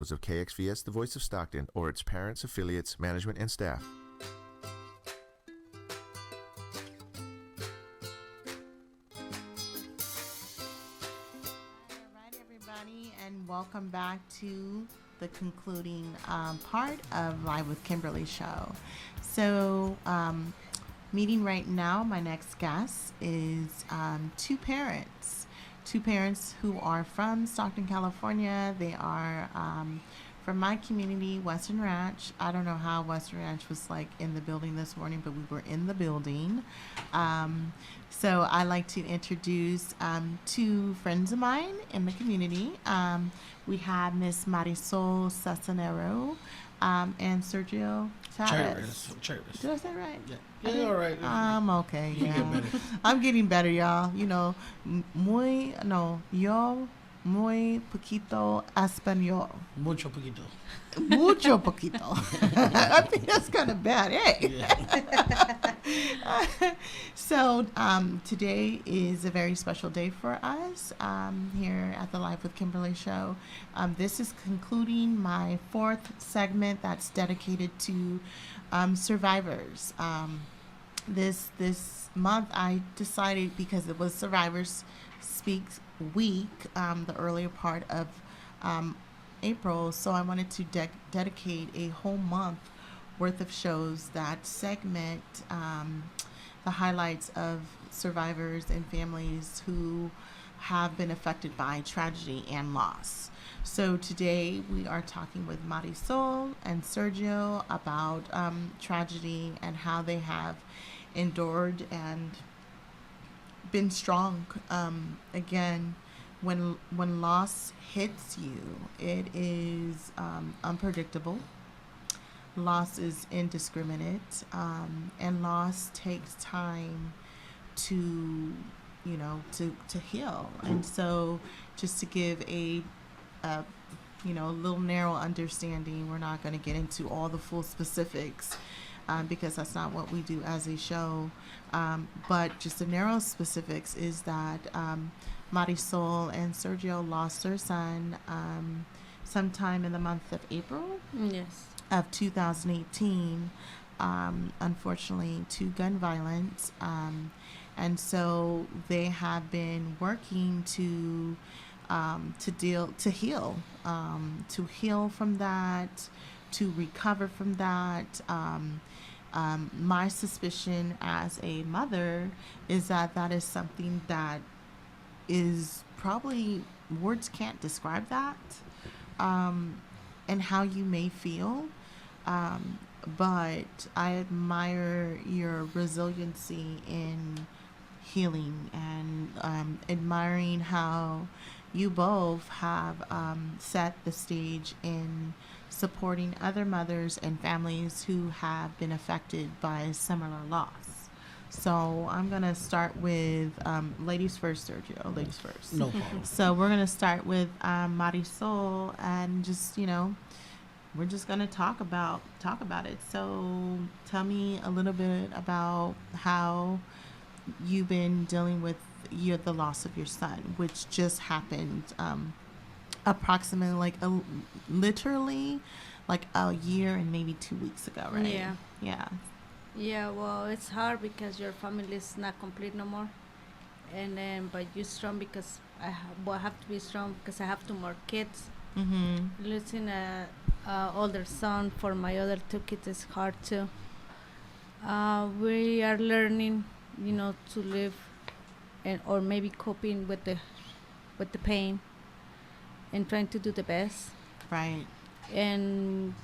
of KXVS, the voice of Stockton, or its parents, affiliates, management, and staff. All right, everybody, and welcome back to the concluding part of Live with Kimberly show. So, meeting right now, my next guest is two parents who are from Stockton, California. They are from my community, Western Ranch. I don't know how Western Ranch was like in the building this morning, but we were in the building. So I like to introduce two friends of mine in the community. We have Miss Marisol Cisneros and Sergio Chairez. Chairez. Did I say it right? Yeah, all right. I'm okay. You Yeah. get better. I'm getting better, y'all. You know, yo muy poquito español. Mucho poquito. Mucho poquito. I think that's kind of bad, eh? Yeah. So today is a very special day for us here at the Live with Kimberly show. This is concluding my fourth segment that's dedicated to survivors. This month I decided, because it was Survivors Speaks Week, the earlier part of April, so I wanted to dedicate a whole month worth of shows that segment the highlights of survivors and families who have been affected by tragedy and loss. So today we are talking with Marisol and Sergio about tragedy and how they have endured and been strong. Again, when loss hits you, it is unpredictable. Loss is indiscriminate, and loss takes time to to heal. And so, just to give a little narrow understanding, we're not going to get into all the full specifics because that's not what we do as a show. But just the narrow specifics is that Marisol and Sergio lost their son sometime in the month of April. Yes. Of 2018, unfortunately, to gun violence, and so they have been working to heal from that, to recover from that. My suspicion as a mother is that is something that is probably, words can't describe that, and how you may feel. But I admire your resiliency in healing, and admiring how you both have set the stage in supporting other mothers and families who have been affected by a similar loss. So I'm going to start with ladies first, Sergio. Ladies first. No problem. So we're going to start with Marisol, and just, we're just going to talk about it. So tell me a little bit about how you've been dealing with the loss of your son, which just happened approximately literally like a year and maybe 2 weeks ago, right? Yeah. Yeah. Yeah, well, it's hard because your family is not complete no more. And then, but you're strong because I have to be strong because I have two more kids. Mm-hmm. Losing a older son for my other two kids is hard too. We are learning, to live, and or maybe coping with the pain, and trying to do the best. Right. And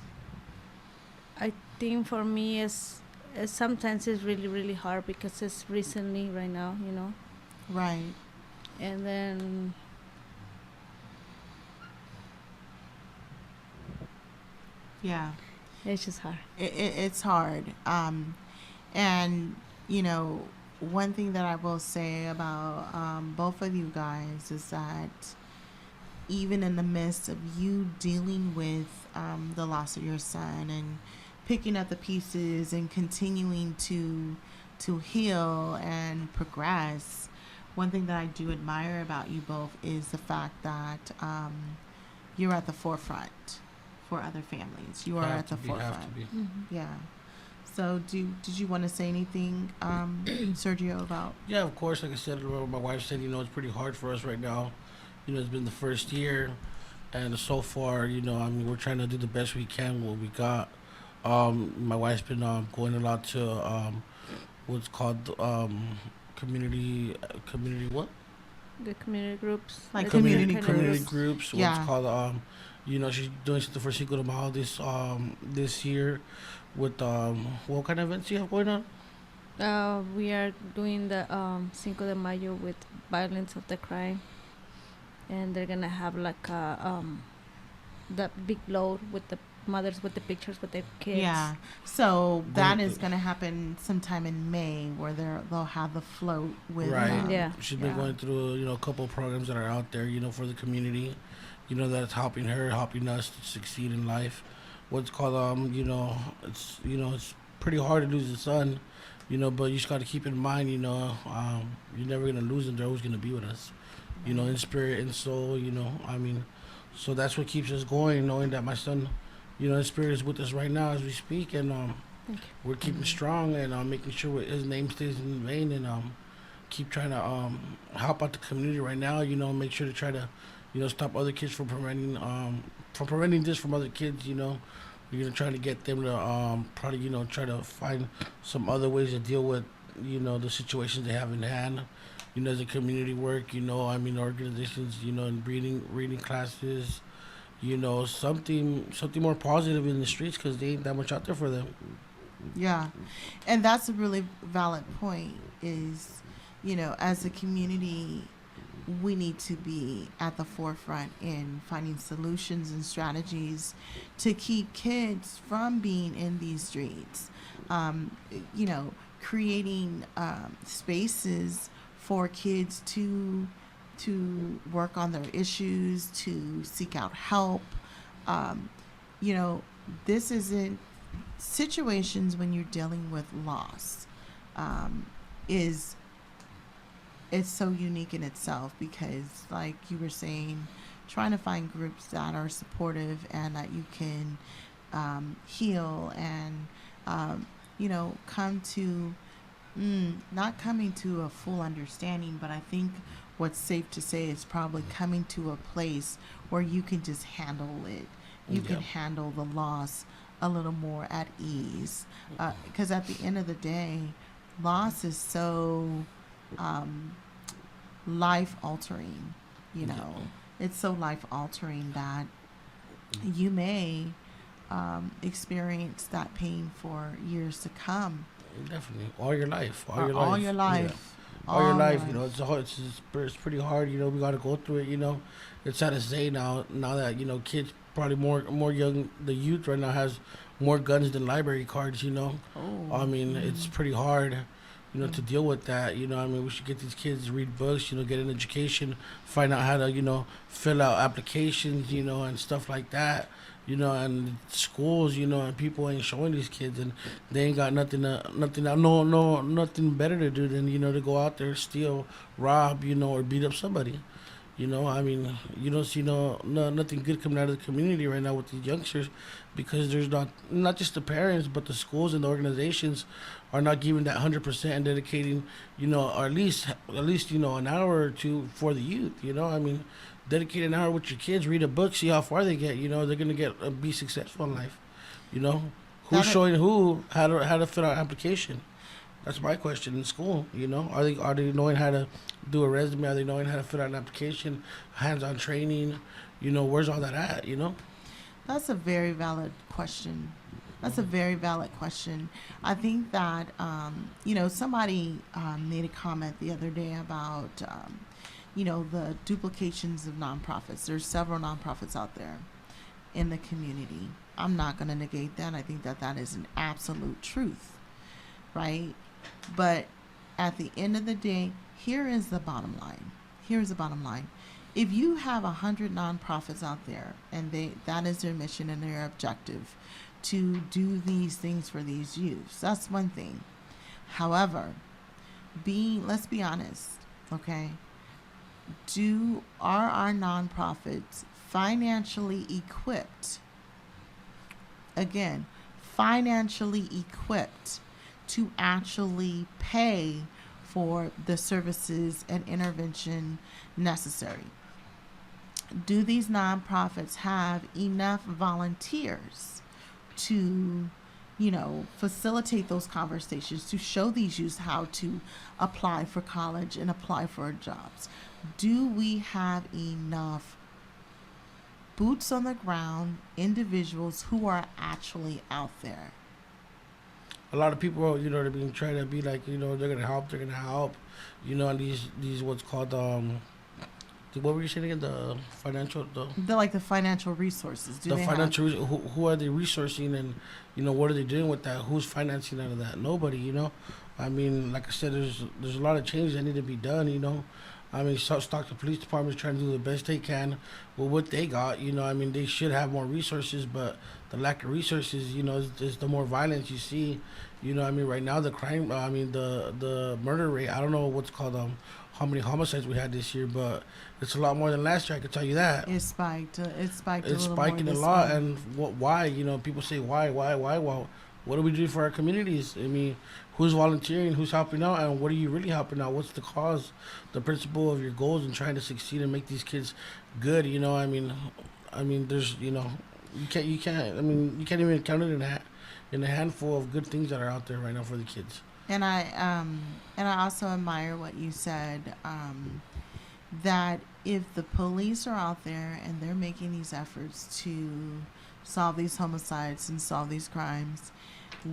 I think for me is sometimes it's really really hard because it's recently right now, Right. and then Yeah. it's just hard. It's hard. And, one thing that I will say about both of you guys is that even in the midst of you dealing with the loss of your son and picking up the pieces and continuing to heal and progress, one thing that I do admire about you both is the fact that you're at the forefront. for other families. You are Have at the to be, have to forefront. be. Mm-hmm. Yeah. So, did you want to say anything, Sergio, about? Yeah, of course. Like I said, my wife said, it's pretty hard for us right now. It's been the first year, and so far, we're trying to do the best we can with what we got. My wife's been going a lot to what's called community what? The community groups. Like the community different community groups. groups. What's Yeah. called she's doing something for Cinco de Mayo this year with what kind of events you have going on? We are doing the Cinco de Mayo with violence of the crime, and they're gonna have like the big load with the mothers with the pictures with their kids. Yeah. So that Great. is going to happen sometime in May, where they'll have the float with. Right. Yeah. She's been Yeah. going through a couple of programs that are out there, for the community, that's helping her, helping us to succeed in life. What's called it's pretty hard to lose a son, but you just got to keep in mind, you're never gonna lose them. They're always gonna be with us, in spirit and soul. So that's what keeps us going, knowing that my son, his spirit is with us right now as we speak, and Thank you. we're keeping strong and making sure his name stays in vain, and keep trying to help out the community right now. Make sure to try to stop other kids from preventing this from other kids. We're gonna try to get them to probably try to find some other ways to deal with the situations they have in hand. As a community work, organizations, and reading classes, something more positive in the streets, because they ain't that much out there for them. Yeah, and that's a really valid point. Is as a community, we need to be at the forefront in finding solutions and strategies to keep kids from being in these streets. Creating spaces for kids to work on their issues, to seek out help. This isn't situations when you're dealing with loss. Is It's so unique in itself, because, like you were saying, trying to find groups that are supportive and that you can heal and come to not coming to a full understanding, but I think what's safe to say is probably coming to a place where you can just handle it. You can handle the loss a little more at ease, because at the end of the day, loss is so life altering. It's so life altering that you may experience that pain for years to come. Definitely, all your life, All your life. All your life, it's pretty hard. We got to go through it. It's sad to say now that kids, probably more young, the youth right now has more guns than library cards. It's pretty hard, to deal with that. We should get these kids to read books, get an education, find out how to fill out applications, and stuff like that. And schools, and people ain't showing these kids, and they ain't got nothing better to do than to go out there, steal, rob, or beat up somebody. You don't see nothing good coming out of the community right now with these youngsters, because there's not just the parents, but the schools and the organizations are not giving that 100% and dedicating, or at least an hour or two for the youth. Dedicate an hour with your kids, read a book, see how far they get. They're gonna be successful in life. Who's showing who how to fill out an application? That's my question in school. Are they knowing how to do a resume? Are they knowing how to fill out an application? Hands-on training. Where's all that at? That's a very valid question. I think that somebody made a comment the other day about the duplications of nonprofits. There's several nonprofits out there in the community. I'm not going to negate that. I think that is an absolute truth, right? But at the end of the day, here is the bottom line. If you have 100 nonprofits out there, and that is their mission and their objective, to do these things for these youths, that's one thing. However, let's be honest, okay? Are our nonprofits financially equipped again, financially equipped to actually pay for the services and intervention necessary? Do these nonprofits have enough volunteers to, facilitate those conversations, to show these youth how to apply for college and apply for jobs? Do we have enough boots on the ground individuals who are actually out there? A lot of people, they're being trying to be like, they're gonna help, and these what's called what were you saying again? The financial, The financial resources. Do the they financial. Who are they resourcing, and what are they doing with that? Who's financing out of that? Nobody. I mean, like I said, there's a lot of changes that need to be done. I mean, Stockton Police Department is trying to do the best they can with what they got. I mean, they should have more resources, but the lack of resources, is the more violence you see. I mean, right now the crime, the murder rate. I don't know what's called how many homicides we had this year, but it's a lot more than last year. I can tell you that. It spiked. It's Spiking a lot, and why? People say why? Well, what do we do for our communities? I mean, who's volunteering? Who's helping out? And what are you really helping out? What's the cause, the principle of your goals and trying to succeed and make these kids good? I mean, there's you can't. I mean, you can't even count it in a handful of good things that are out there right now for the kids. And I also admire what you said, that if the police are out there and they're making these efforts to solve these homicides and solve these crimes,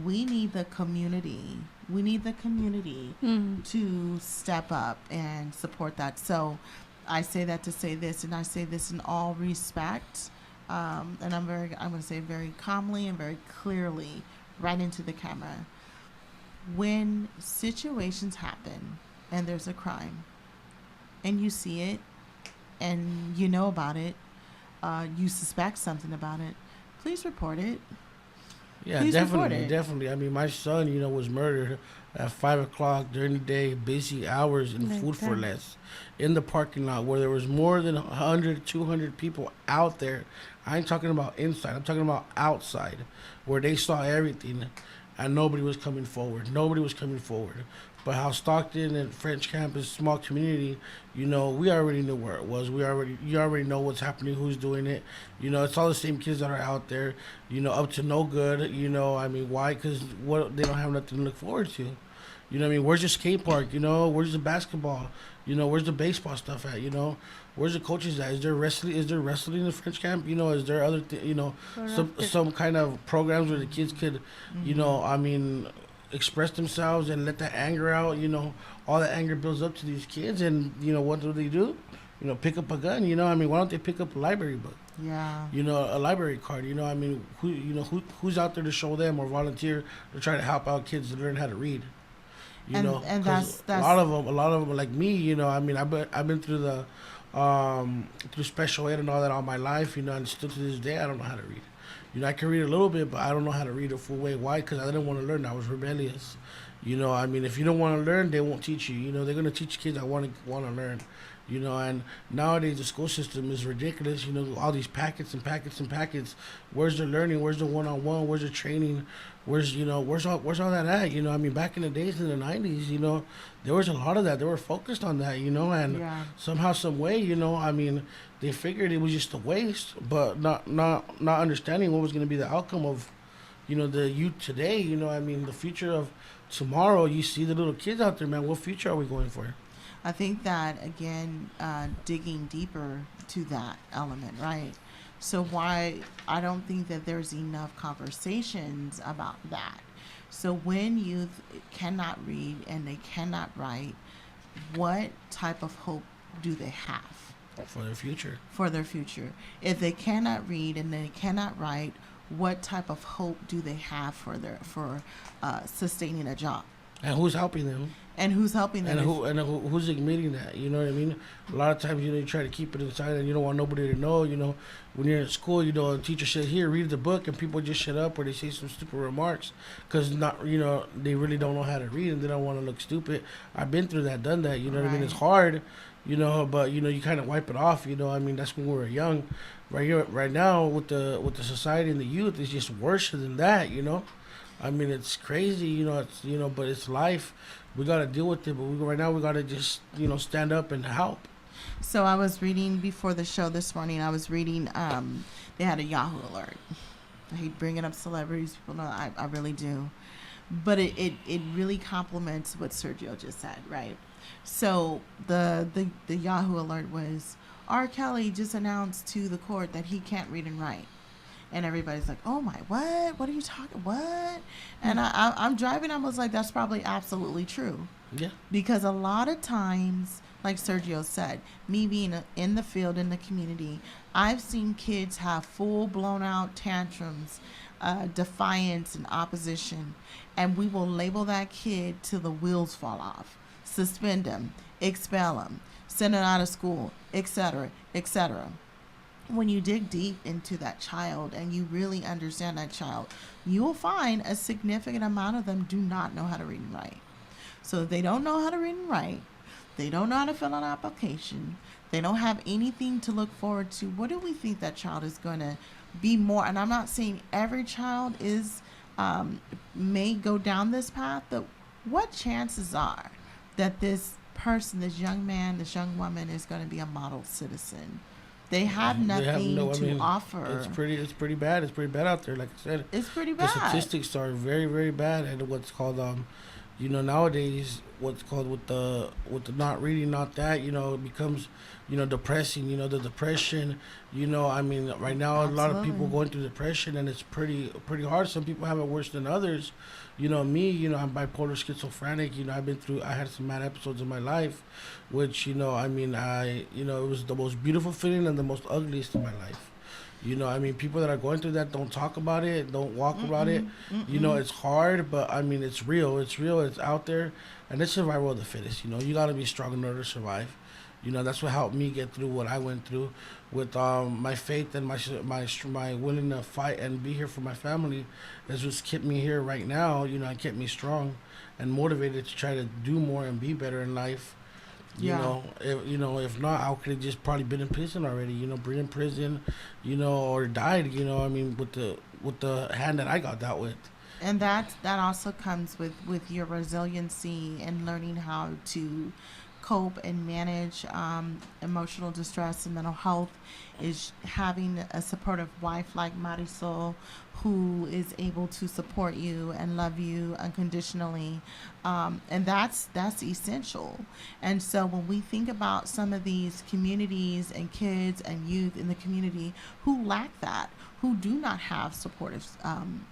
we need the community. We need the community to step up and support that. So I say that to say this, and I say this in all respect, and I'm going to say very calmly and very clearly right into the camera. When situations happen and there's a crime and you see it and you know about it, you suspect something about it, please report it. Yeah, Please definitely. I mean, my son, was murdered at 5:00 during the day, busy hours, and food for less, in the parking lot where there was more than 100, 200 people out there. I ain't talking about inside. I'm talking about outside, where they saw everything, and nobody was coming forward. But how Stockton and French Campus, small community, we already knew where it was. You already know what's happening, who's doing it. It's all the same kids that are out there, up to no good. I mean, why? Because they don't have nothing to look forward to. I mean, where's the skate park? Where's the basketball? Where's the baseball stuff at? Where's the coaches at? Is there wrestling? In the French camp? Is there other some kind of programs where the kids could, I mean, express themselves and let that anger out? All that anger builds up to these kids, and what do? Pick up a gun. I mean, why don't they pick up a library book? Yeah. A library card. I mean, who's out there to show them or volunteer to try to help out kids to learn how to read? And that's a lot of them are like me. I mean, I've been through the through special ed and all that all my life. And still to this day I don't know how to read. I can read a little bit, but I don't know how to read a full way. Why? Because I didn't want to learn. I was rebellious. I mean, if you don't want to learn, they won't teach you. They're gonna teach kids that want to learn. And nowadays the school system is ridiculous. All these packets and packets and packets. Where's the learning? Where's the one-on-one? Where's the training? Where's all that at? I mean, back in the days in the 90s, there was a lot of that. They were focused on that, and somehow, some way, I mean, they figured it was just a waste, but not understanding what was going to be the outcome of, the youth today. I mean, the future of tomorrow. You see the little kids out there, man. What future are we going for? I think that, again, digging deeper to that element, right? So why I don't think that there's enough conversations about that. So when youth cannot read and they cannot write, what type of hope do they have? For their future. For their future. If they cannot read and they cannot write, what type of hope do they have for sustaining a job? And who's helping them? And who's helping them? And who's admitting that? You know what I mean? A lot of times, you try to keep it inside, and you don't want nobody to know. When you're in school, a teacher says, "Here, read the book," and people just shut up or they say some stupid remarks because they really don't know how to read and they don't want to look stupid. I've been through that, done that. You know what I mean? It's hard. but you kind of wipe it off. I mean, that's when we were young. Right here, right now, with the society and the youth, it's just worse than that. I mean, it's crazy. But it's life. We gotta deal with it. But right now, we gotta just stand up and help. So I was reading before the show this morning. I was reading. They had a Yahoo alert. I hate bringing up celebrities. People know I really do, but it really complements what Sergio just said, right? So the Yahoo alert was R. Kelly just announced to the court that he can't read and write. And everybody's like, oh my, what? What are you talking, what? And I'm driving, I was like, that's probably absolutely true. Yeah. Because a lot of times, like Sergio said, me being in the field, in the community, I've seen kids have full blown out tantrums, defiance and opposition. And we will label that kid till the wheels fall off. Suspend them, expel them, send them out of school, etc., etc. When you dig deep into that child and you really understand that child, you will find a significant amount of them do not know how to read and write. So if they don't know how to read and write, they don't know how to fill out an application, they don't have anything to look forward to, what do we think that child is going to be more? And I'm not saying every child is may go down this path, but what chances are that this person, this young man, this young woman is going to be a model citizen? They have nothing to offer. It's pretty bad. It's pretty bad out there. Like I said, it's pretty bad. The statistics are very, very bad, and what's called nowadays what's called with the not reading, not that, it becomes depressing. The depression. I mean, right now Absolutely. A lot of people going through depression, and it's pretty hard. Some people have it worse than others. Me, I'm bipolar schizophrenic. I had some mad episodes in my life, which, it was the most beautiful feeling and the most ugliest in my life. People that are going through that don't talk about it, don't walk about it. It's hard, but it's real. It's real. It's out there, and it's survival of the fittest. You got to be strong in order to survive. That's what helped me get through what I went through with my faith and my willing to fight and be here for my family. Is what's kept me here right now. It kept me strong and motivated to try to do more and be better in life. If not, I could have just probably been in prison already. Been in prison, or died. With the hand that I got dealt with. And that also comes with your resiliency and learning how to cope and manage emotional distress and mental health, is having a supportive wife like Umarisol, who is able to support you and love you unconditionally, and that's essential. And so when we think about some of these communities and kids and youth in the community who lack that, who do not have supportive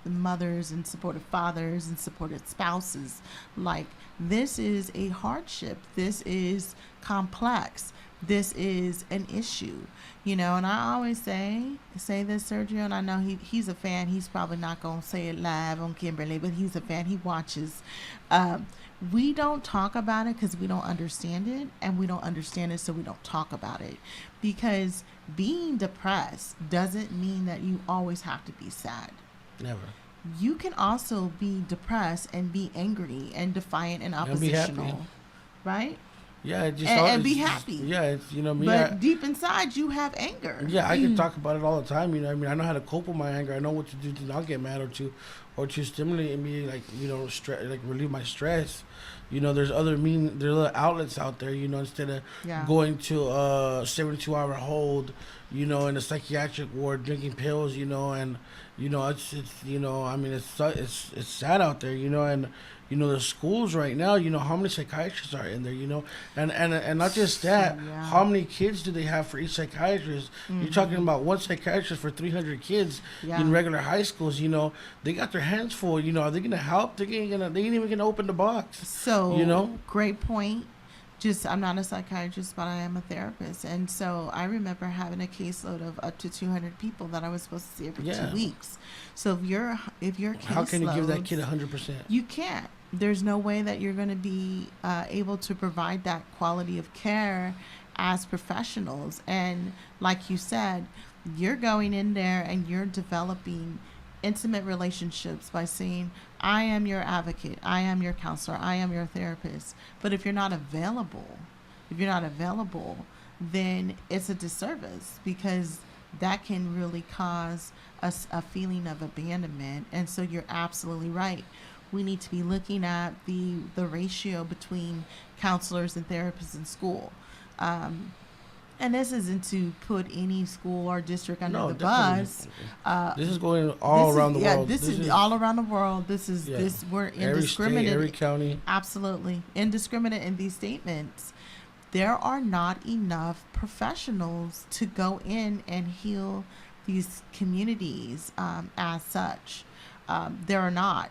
mothers and supportive fathers and supportive spouses, like, this is a hardship. This is complex. This is an issue, and I always say this, Sergio, and I know he's a fan. He's probably not going to say it live on Kimberly, but he's a fan. He watches. We don't talk about it because we don't understand it, and we don't understand it, so we don't talk about it. Because being depressed doesn't mean that you always have to be sad. Never. You can also be depressed and be angry and defiant and oppositional, right? Yeah, and be happy. Yeah, it's me. But deep inside, you have anger. Yeah, I can talk about it all the time. I know how to cope with my anger. I know what to do to not get mad or to stimulate me, like relieve my stress. There's other outlets out there. Instead of going to a 72-hour hold, in a psychiatric ward drinking pills. And it's sad out there. And the schools right now, how many psychiatrists are in there, and not just that, how many kids do they have for each psychiatrist? You're talking about one psychiatrist for 300 kids in regular high schools. They got their hands full. Are they gonna help? They ain't even gonna open the box. So great point. I'm not a psychiatrist, but I am a therapist, and so I remember having a caseload of up to 200 people that I was supposed to see every 2 weeks. So if your caseload, how can you give that kid 100%? You can't. There's no way that you're going to be able to provide that quality of care as professionals. And like you said, you're going in there and you're developing intimate relationships by saying, I am your advocate, I am your counselor, I am your therapist. But if you're not available, if you're not available, then it's a disservice, because that can really cause us a feeling of abandonment. And so you're absolutely right. We need to be looking at the ratio between counselors and therapists in school. And this isn't to put any school or district under the bus. This is going all around the world. This is all around the world. We're indiscriminate. Every state, every county. Absolutely. Indiscriminate in these statements. There are not enough professionals to go in and heal these communities as such. There are not.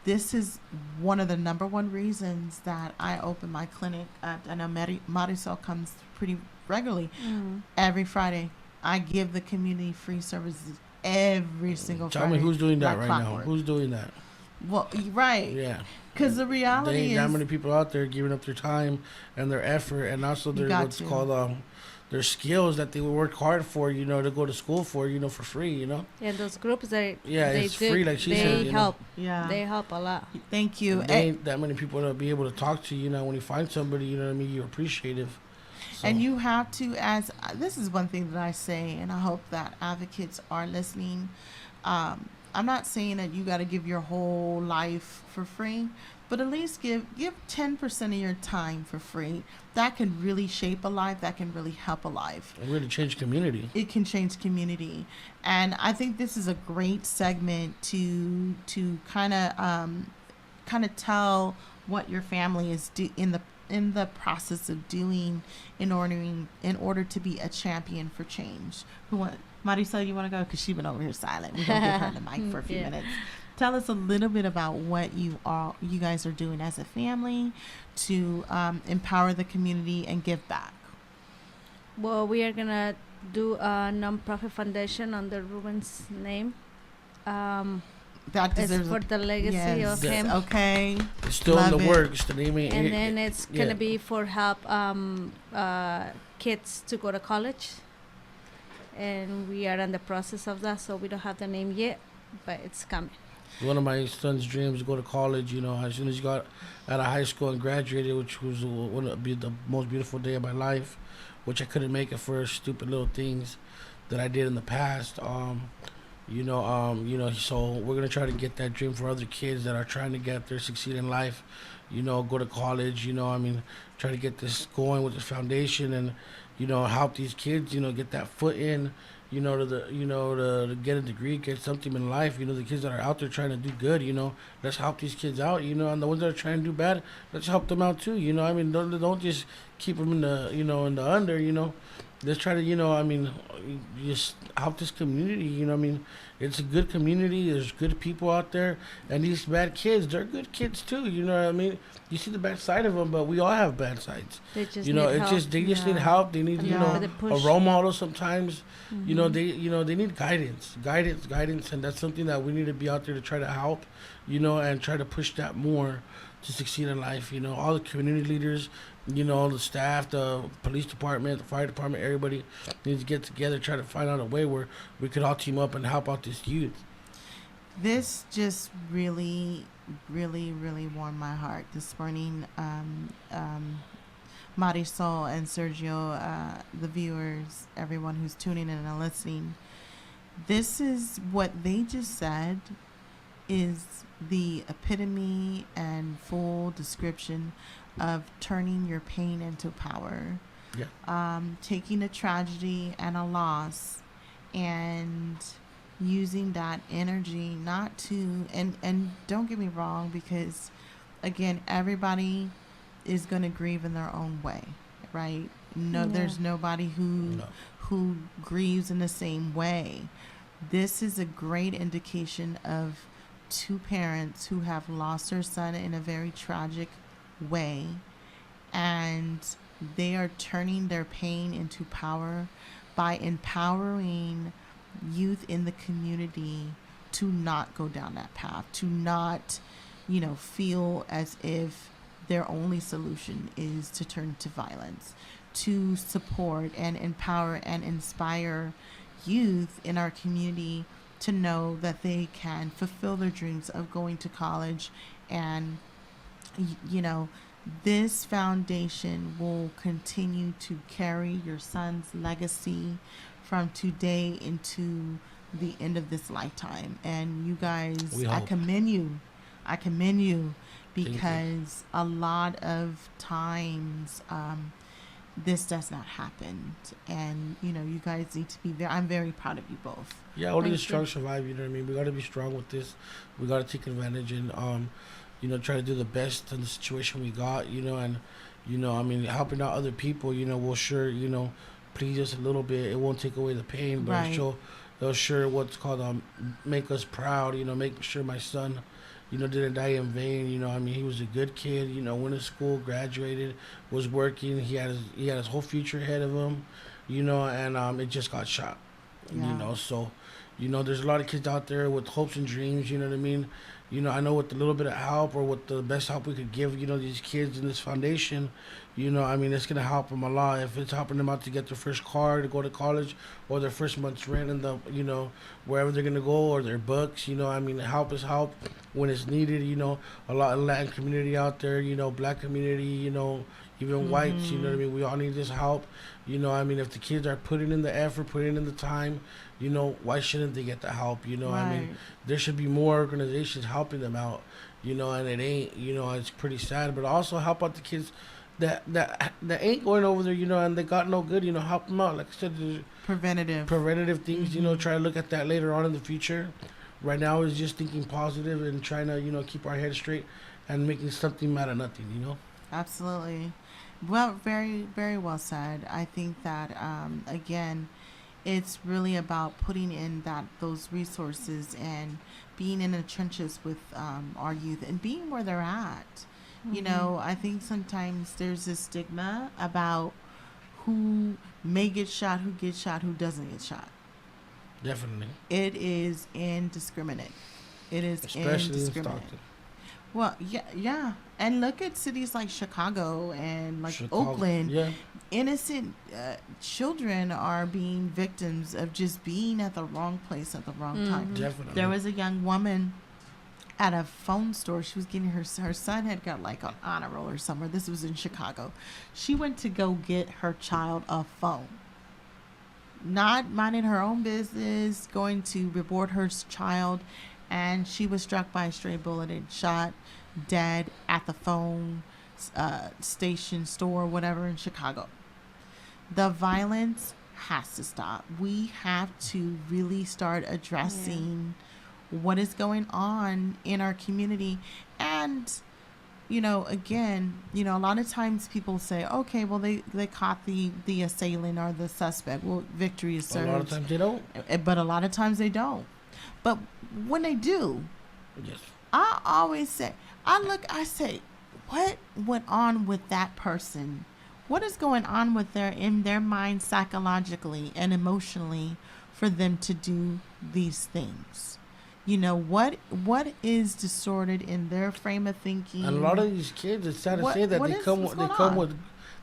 This is one of the number one reasons that I open my clinic. I know Umarisol comes pretty regularly. Every Friday. I give the community free services every single Friday. Tell me who's doing that right now. Who's doing that? Well, right. Yeah. Because the reality there ain't is, that many people out there giving up their time and their effort, and also their what's called their skills that they work hard for, to go to school for, for free, And those groups that it's free, like she said. They help. Yeah. They help a lot. Thank you. There ain't that many people to be able to talk to, when you find somebody, you're appreciative. So. And you have to, this is one thing that I say, and I hope that advocates are listening. I'm not saying that you got to give your whole life for free, but at least give 10% of your time for free. That can really shape a life. That can really help a life. And really change community. It can change community. And I think this is a great segment to kind of tell what your family is in the process of doing in order to be a champion for change. Marisol, you want to go? Because she's been over here silent. We're going to give her the mic for a few minutes. Tell us a little bit about what you guys are doing as a family to empower the community and give back. Well, we are going to do a nonprofit foundation under Ruben's name. That deserves it's for the legacy of him. Okay. It's still in the works. The name ain't. And then it's going to be for help kids to go to college. And we are in the process of that, so we don't have the name yet, but it's coming. One of my son's dreams to go to college, as soon as he got out of high school and graduated, which was one of the most beautiful day of my life, which I couldn't make it for stupid little things that I did in the past. So we're going to try to get that dream for other kids that are trying to get there, succeed in life, go to college, try to get this going with this foundation and, help these kids, get that foot in, to get a degree, get something in life. The kids that are out there trying to do good, let's help these kids out, and the ones that are trying to do bad, let's help them out too, don't just keep them in the, in the under, let's try to, just help this community, it's a good community, there's good people out there, and these bad kids, they're good kids too, you see the bad side of them, but we all have bad sides. They just need help. They just need help. They need, a role model sometimes. Mm-hmm. They need guidance, and that's something that we need to be out there to try to help, and try to push that more to succeed in life. All the community leaders, the staff, the police department, the fire department, everybody needs to get together, try to find out a way where we could all team up and help out this youth. This just really, really, really warmed my heart this morning. Marisol and Sergio, the viewers, everyone who's tuning in and listening. This is what they just said is the epitome and full description of turning your pain into power. Yeah. Taking a tragedy and a loss and using that energy not to, and don't get me wrong, because again, everybody is going to grieve in their own way, right? There's nobody who grieves in the same way. This is a great indication of two parents who have lost their son in a very tragic way, and they are turning their pain into power by empowering youth in the community to not go down that path, to not, feel as if their only solution is to turn to violence, to support and empower and inspire youth in our community to know that they can fulfill their dreams of going to college and, This foundation will continue to carry your son's legacy from today into the end of this lifetime. And you guys, We I hope. commend you. I commend you Thank you. because a lot of times this does not happen. And, you know, you guys need to be very, I'm very proud of you both. Yeah, only the Thank you. strong survive. You know what I mean? We got to be strong with this. We got to take advantage and you know, try to do the best in the situation we got. You know, and you know, I mean, helping out other people. You know, will sure, you know, please us a little bit. It won't take away the pain, but Right. it'll sure what's called make us proud. You know, make sure my son, you know, didn't die in vain. You know, I mean, he was a good kid. You know, went to school, graduated, was working. He had his whole future ahead of him. You know, and it just got shot. Yeah. You know, so, you know, there's a lot of kids out there with hopes and dreams. You know what I mean? You know, I know with a little bit of help or with the best help we could give, you know, these kids in this foundation, you know, I mean, it's going to help them a lot. If it's helping them out to get their first car to go to college or their first month's rent and the, you know, wherever they're going to go or their books, you know, I mean, help is help when it's needed, you know, a lot of Latin community out there, you know, black community, you know, even whites, you know what I mean? We all need this help. You know, I mean, if the kids are putting in the effort, putting in the time, you know, why shouldn't they get the help? You know, I mean, Right. there should be more organizations helping them out, you know, and it ain't, you know, it's pretty sad. But also help out the kids that ain't going over there, you know, and they got no good, you know, help them out. Like I said, there's preventative things, you know, try to look at that later on in the future. Right now is just thinking positive and trying to, you know, keep our head straight and making something out of nothing, you know. Absolutely. Well, very, very well said. I think that, again, it's really about putting in those resources and being in the trenches with our youth and being where they're at. You know, I think sometimes there's this stigma about who may get shot, who gets shot, who doesn't get shot. Definitely. It is indiscriminate. It is Especially in indiscriminate. Stockton. Well, yeah. And look at cities like Chicago and like Chicago. Oakland. Yeah. Innocent children are being victims of just being at the wrong place at the wrong time. Definitely. There was a young woman at a phone store. She was getting her son had got like an honor roll or somewhere. This was in Chicago. She went to go get her child a phone. Not minding her own business, going to reward her child, and she was struck by a stray bullet and shot dead at the phone station, store, whatever in Chicago. The violence has to stop. We have to really start addressing what is going on in our community. And, you know, again, you know, a lot of times people say, okay, well, they caught the assailant or the suspect. Well, victory is A served. lot of times they don't. But a lot of times they don't. But when they do, Yes. I always say, I say, what went on with that person? What is going on in their mind psychologically and emotionally for them to do these things? You know, what is distorted in their frame of thinking? And a lot of these kids, it's sad to What- say that what they is- come what's they going come on? with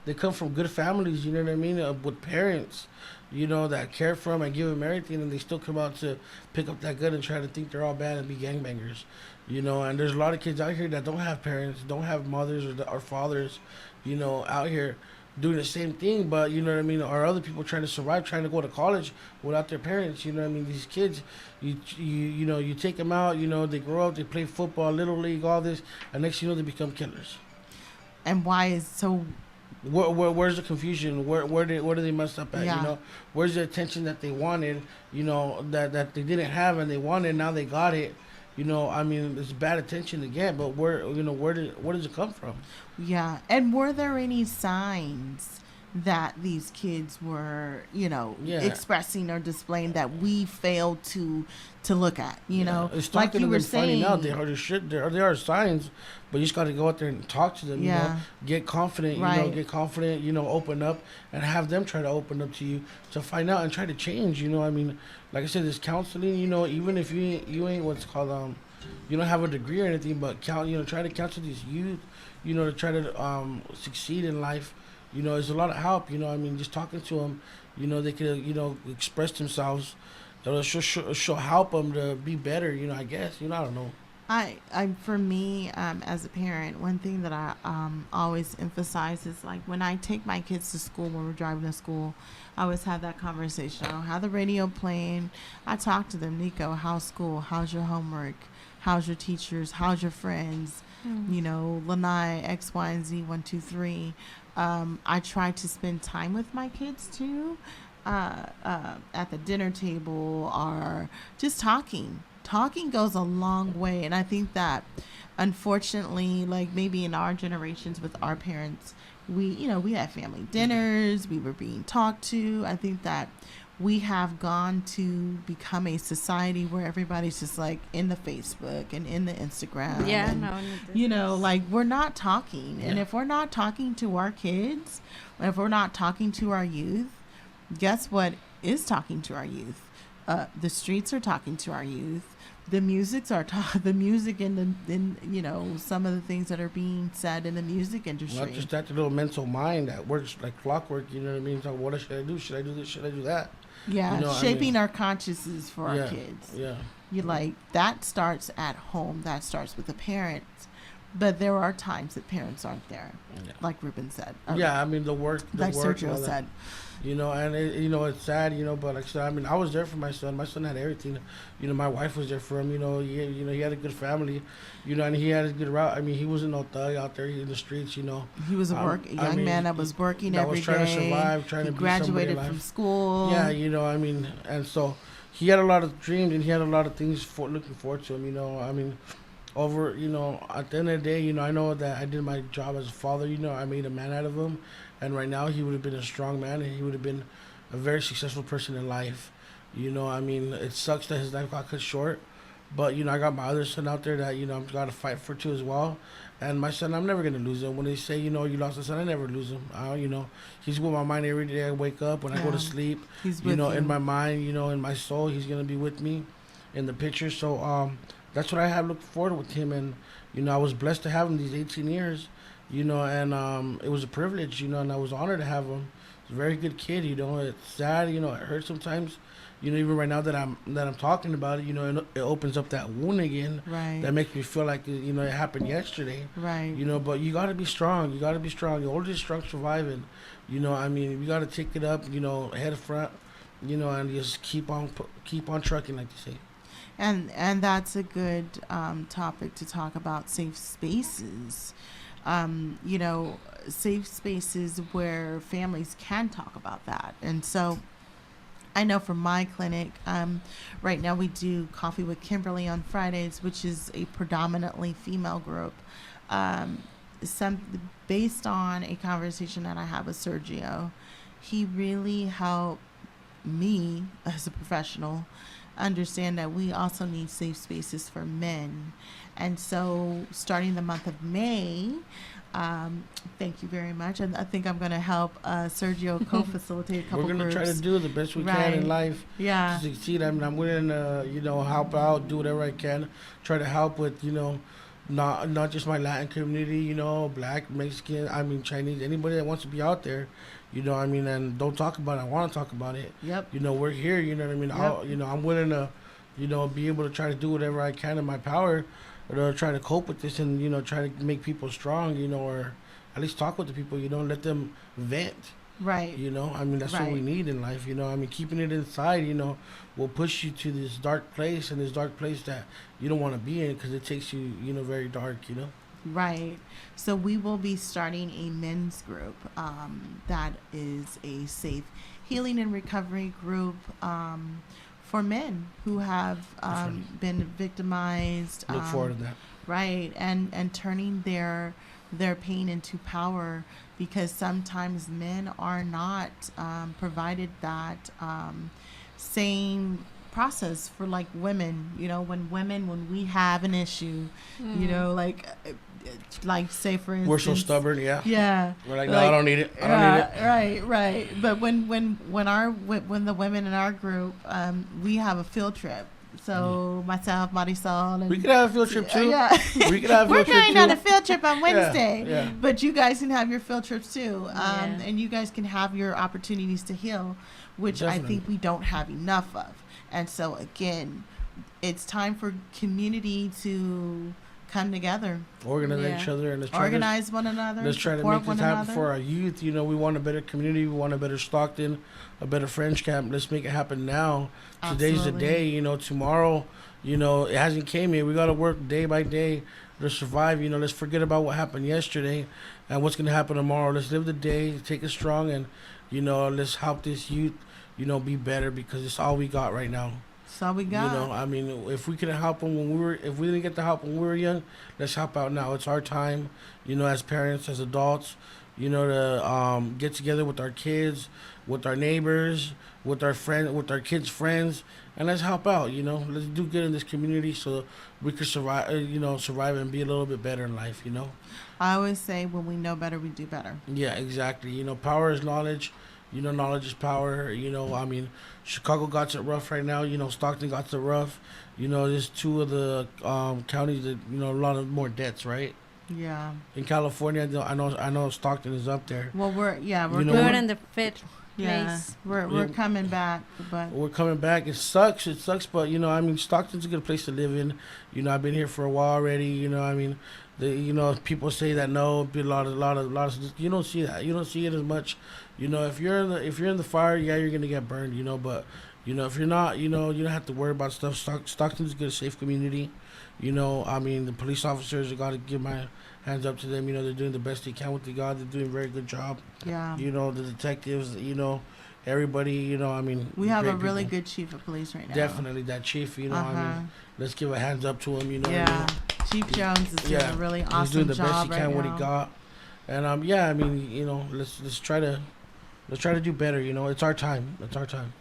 they come from good families, you know what I mean, with parents, you know, that care for them and give them everything, and they still come out to pick up that gun and try to think they're all bad and be gangbangers, you know. And there's a lot of kids out here that don't have parents, don't have mothers or fathers, you know, out here doing the same thing, but you know what I mean, or other people trying to survive, trying to go to college without their parents, you know what I mean. These kids, you know, you take them out, you know, they grow up, they play football, little league, all this, and next thing you know, they become killers. And why is so? Where's the confusion? Where do they mess up at? Yeah. You know, where's the attention that they wanted? You know, that they didn't have and they wanted, now they got it. You know, I mean, it's bad attention to get, but where does it come from? Yeah. And were there any signs that these kids were, you know, Yeah. expressing or displaying that we failed to look at? You know, It's like talking you to were them, finding saying. out there are signs, but you just got to go out there and talk to them. Yeah. You know, get confident. You know, Right. get confident. You know, open up and have them try to open up to you to find out and try to change. You know, I mean, like I said, this counseling. You know, even if you ain't what's called you don't have a degree or anything, but try to counsel these youth. You know, to try to succeed in life. You know, there's a lot of help. You know, I mean, just talking to them. You know, they could express themselves. It'll help them to be better. You know, I guess. You know, I don't know. For me, as a parent, one thing that I always emphasize is like when I take my kids to school, when we're driving to school, I always have that conversation. I'll have the radio playing. I talk to them, Nico, how's school? How's your homework? How's your teachers? How's your friends? You know, Lanai, X, Y, and Z, 1, 2, 3. I try to spend time with my kids too, at the dinner table or just talking. Talking goes a long way, and I think that unfortunately, like maybe in our generations with our parents, we had family dinners, we were being talked to. I think that we have gone to become a society where everybody's just like in the Facebook and in the Instagram. Yeah, and, no. like we're not talking. And if we're not talking to our kids, if we're not talking to our youth, guess what is talking to our youth? The streets are talking to our youth. The music and some of the things that are being said in the music industry. Not just that, the little mental mind that works like clockwork. You know what I mean? So what should I do? Should I do this? Should I do that? Yeah, shaping our consciousness for our kids. Yeah. That starts at home. That starts with the parents. But there are times that parents aren't there, like Ruben said. I mean the work. Like Sergio said. And it's sad, but like I said, I mean, I was there for my son. My son had everything. My wife was there for him. He had a good family. And he had a good route. I mean, he wasn't no thug out there in the streets. He was a young man that was working every day. That was trying to survive, trying to be somebody in graduated life. from school. Yeah, I mean, and so he had a lot of dreams and he had a lot of things looking forward to him. I mean, at the end of the day, I know that I did my job as a father. I made a man out of him. And right now, he would have been a strong man, and he would have been a very successful person in life. I mean, it sucks that his life got cut short. But, I got my other son out there that, I've got to fight for too as well. And my son, I'm never going to lose him. When they say, you lost a son, I never lose him. He's with my mind every day I wake up. When I go to sleep, he's with you. In my mind, in my soul, he's going to be with me in the picture. So that's what I have looking forward to with him. And, I was blessed to have him these 18 years. And it was a privilege, and I was honored to have him. He's a very good kid, It's sad, it hurts sometimes. Even right now that I'm talking about it, it opens up that wound again. Right. That makes me feel like it happened yesterday. Right. But you got to be strong. You got to be strong. The oldest strong surviving. I mean, we got to take it up. Head front. And just keep on trucking, like you say. And that's a good topic to talk about, safe spaces. Safe spaces where families can talk about that. And so I know for my clinic, right now we do Coffee with Kimberly on Fridays, which is a predominantly female group. Based on a conversation that I had with Sergio, he really helped me as a professional understand that we also need safe spaces for men. And so starting the month of May, thank you very much. And I think I'm going to help Sergio co-facilitate a couple groups. We're going to try to do the best we can in life to succeed. I mean, I'm willing to, help out, do whatever I can, try to help with, not just my Latin community, Black, Mexican, I mean, Chinese, anybody that wants to be out there, and don't talk about it. I want to talk about it. Yep. We're here, what I mean? Yep. I'm willing to, be able to try to do whatever I can in my power to try to cope with this and, try to make people strong, or at least talk with the people, let them vent. Right. That's what we need in life, keeping it inside, will push you to this dark place that you don't want to be in because it takes you, very dark, Right. So we will be starting a men's group that is a safe healing and recovery group for men who have been victimized. Look forward to that. Right. And turning their pain into power, because sometimes men are not provided that same process for like women. When we have an issue, like say for instance, we're so stubborn. Yeah. We're like, no, I don't need it. Right. But when the women in our group, we have a field trip. So myself, Umarisol, and we could have a field trip too. Yeah, we could have a field we're going trip on too. a field trip on Wednesday. Yeah. But you guys can have your field trips too, Yeah. and you guys can have your opportunities to heal, which Definitely. I think we don't have enough of. And so again, it's time for community to come together, Organize each other, and organize one another. Let's try to make this happen for our youth. You know, we want a better community. We want a better Stockton, a better French camp. Let's make it happen now. Today's the day. You know, tomorrow, you know, it hasn't came yet. We got to work day by day to survive. You know, let's forget about what happened yesterday and what's going to happen tomorrow. Let's live the day, take it strong, and, you know, let's help this youth, you know, be better, because it's all we got right now. That's all we got. You know, I mean, if we couldn't help them if we didn't get the help when we were young, let's help out now. It's our time, you know, as parents, as adults, you know, to get together with our kids, with our neighbors, with our friends, with our kids' friends, and let's help out. You know, let's do good in this community so we could survive. You know, survive and be a little bit better in life. You know. I always say, when we know better, we do better. Yeah, exactly. You know, power is knowledge. You know, knowledge is power. You know, I mean, Chicago got it rough right now. You know, Stockton got it rough. You know, there's two of the counties that, you know, a lot of more debts, right? Yeah. In California, I know Stockton is up there. Well, we're You know, We're in the fifth yeah, place. we're coming back, but we're coming back. It sucks, but, you know, I mean, Stockton's a good place to live in. You know, I've been here for a while already. You know, I mean, you know, people say that no, be a lot of. You don't see that. You don't see it as much. You know, if you're in the fire, yeah, you're gonna get burned. You know, but, you know, if you're not, you know, you don't have to worry about stuff. Stockton's a good, safe community. You know, I mean, the police officers, I got to give my hands up to them. You know, they're doing the best they can with the God. They're doing a very good job. yeah, You know, the detectives, you know, everybody, you know, I mean. we have a great really people. good chief of police right now. Definitely, that chief, you know, I mean, let's give a hands up to him, you know. what I Yeah, mean? Chief Jones is doing a really awesome He's doing the job best he can right what now. he got. And, yeah, I mean, you know, let's try to do better, you know. It's our time. It's our time.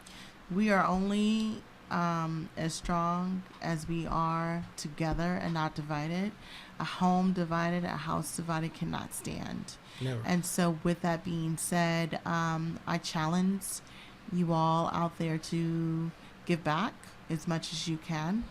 We are only as strong as we are together and not divided. A home divided, a house divided cannot stand. Never. And so, with that being said, I challenge you all out there to give back as much as you can.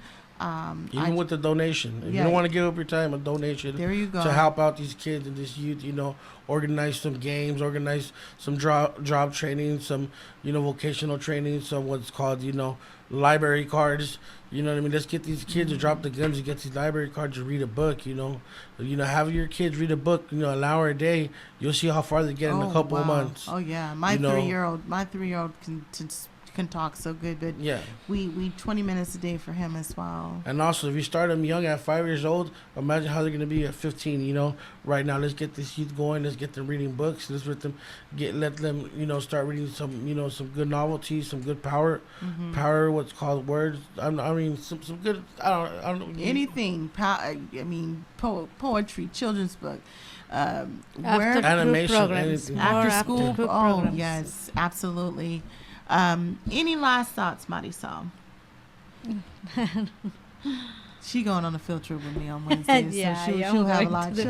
Even with the donation. If you Yeah. don't want to give up your time, a donation There you go. to help out these kids and this youth, you know, organize some games, organize some job training, some, you know, vocational training, some what's called, you know, library cards. You know what I mean? Let's get these kids to drop the guns and get these library cards to read a book, you know. You know, have your kids read a book, you know, an hour a day. You'll see how far they get in a couple of months. Oh yeah, my You know. 3-year-old can talk so good, but Yeah. we 20 minutes a day for him as well. And also, if you start them young at 5 years old, imagine how they're going to be at 15, you know. Right now, let's get this youth going. Let's get them reading books. Let's let them, you know, start reading some, you know, some good novelties, some good power, what's called words. I mean, some good, I don't know. Anything, poetry, children's book, After Animation, programs. anything. More after school. after Oh programs. yes, absolutely. Any last thoughts, Marisol? She going on a field trip with me on Wednesday, Yeah, so yeah, she'll I'm have a going lot. to the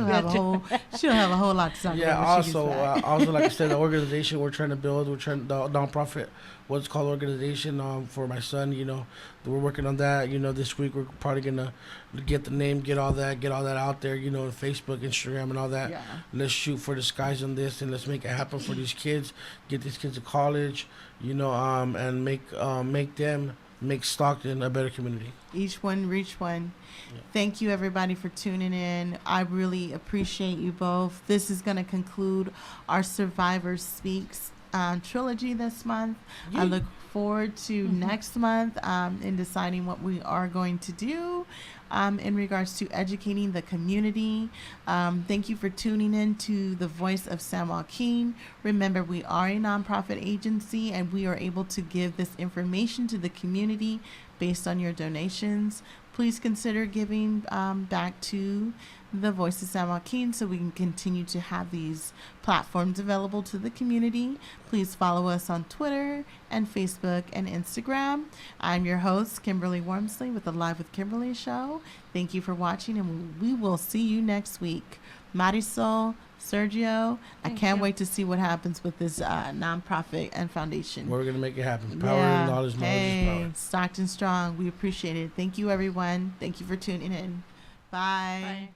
She'll have a field whole lot to talk Yeah, about. when she also, gets back. also, like I said, the organization we're trying to build, the nonprofit, what's called organization for my son, you know, we're working on that. You know, this week we're probably gonna get the name, get all that out there, you know, Facebook, Instagram, and all that. Yeah. Let's shoot for the skies on this, and let's make it happen for these kids. Get these kids to college, you know, and make Stockton a better community. Each one reach one. Yeah. Thank you everybody for tuning in. I really appreciate you both. This is going to conclude our Survivor Speaks trilogy this month. I look forward to next month in deciding what we are going to do in regards to educating the community. Thank you for tuning in to the Voice of San Joaquin. Remember, we are a nonprofit agency and we are able to give this information to the community based on your donations. Please consider giving back to the Voice of San Joaquin so we can continue to have these platforms available to the community. Please follow us on Twitter and Facebook and Instagram. I'm your host, Kimberly Warmsley, with the Live with Kimberly show. Thank you for watching, and we will see you next week. Marisol, Sergio, I Thank can't you. wait to see what happens with this nonprofit and foundation. We're gonna make it happen. Power and knowledge, knowledge is power. Hey, Stockton Strong. We appreciate it. Thank you, everyone. Thank you for tuning in. Bye. Bye.